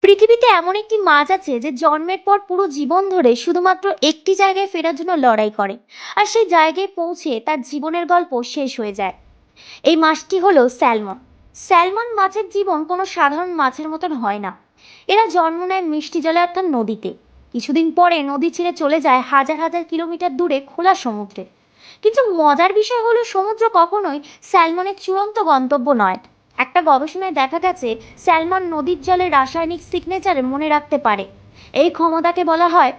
পৃথিবীতে এমন একটি মাছ আছে যে জন্মের পর পুরো জীবন ধরে শুধুমাত্র একটি জায়গায় ফেরার জন্য লড়াই করে, আর সেই জায়গায় পৌঁছে তার জীবনের গল্প শেষ হয়ে যায়। এই মাছটি হলো স্যালমন। স্যালমন মাছের জীবন কোনো সাধারণ মাছের মতন হয় না। এরা জন্ম নেয় মিষ্টি জলে, অর্থাৎ নদীতে। কিছুদিন পরে নদী ছেড়ে চলে যায় হাজার হাজার কিলোমিটার দূরে খোলা সমুদ্রে। কিন্তু মজার বিষয় হলো, সমুদ্র কখনোই স্যালমনের চূড়ান্ত গন্তব্য নয়। একটা গবেষণায় দেখা গেছে, স্যালমন নদীর জলের রাসায়নিক সিগনেচারে মনে রাখতে পারে। এই ক্ষমতাকে বলা হয়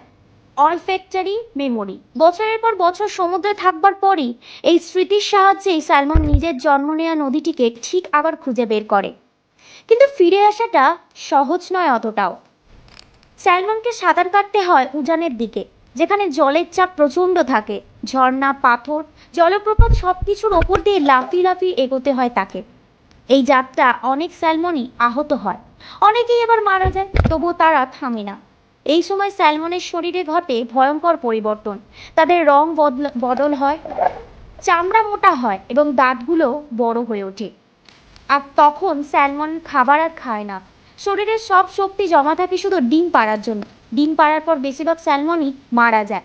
অলফ্যাক্টরি মেমোরি। বছরের পর বছর সমুদ্রে থাকবার পরই এই স্মৃতির সাহায্যেই স্যালমন নিজের জন্ম নেওয়া নদীটিকে ঠিক আবার খুঁজে বের করে। কিন্তু ফিরে আসাটা সহজ নয় অতটাও। স্যালমনকে সাঁতার কাটতে হয় উজানের দিকে, যেখানে জলের চাপ প্রচণ্ড থাকে। ঝর্ণা, পাথর, জলপ্রপাত সবকিছুর ওপর দিয়ে লাফিয়ে লাফিয়ে এগোতে হয় তাকে। এই যাত্রা অনেক স্যালমনই আহত হয়, অনেকেই এবার মারা যায়, তবুও তারা থামে না। এই সময় স্যালমনের শরীরে ঘটে ভয়ঙ্কর পরিবর্তন। তাদের রং বদল হয়, চামড়া মোটা হয় এবং দাঁতগুলো বড় হয়ে ওঠে। আর তখন স্যালমন খাবার আর খায় না। শরীরের সব শক্তি জমা থাকে শুধু ডিম পাড়ার জন্য। ডিম পাড়ার পর বেশিরভাগ স্যালমনই মারা যায়।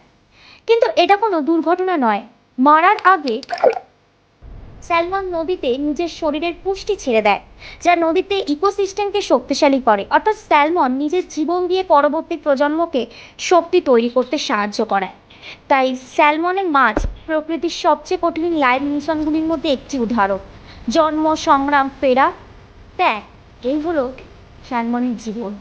কিন্তু এটা কোনো দুর্ঘটনা নয়। মারার আগে স্যালমন নদীতে নিজের শরীরের পুষ্টি ছেড়ে দেয়, যা নদীতে ইকোসিস্টেমকে শক্তিশালী করে। অর্থাৎ স্যালমন নিজের জীবন দিয়ে পরবর্তী প্রজন্মকে শক্তি তৈরি করতে সাহায্য করায়। তাই স্যালমনের মাছ প্রকৃতির সবচেয়ে কঠিন লাইফ মিশনগুলির মধ্যে একটি উদাহরণ। জন্ম, সংগ্রাম, ফেরা, ত্যাগ, এই হলো স্যালমনের জীবন।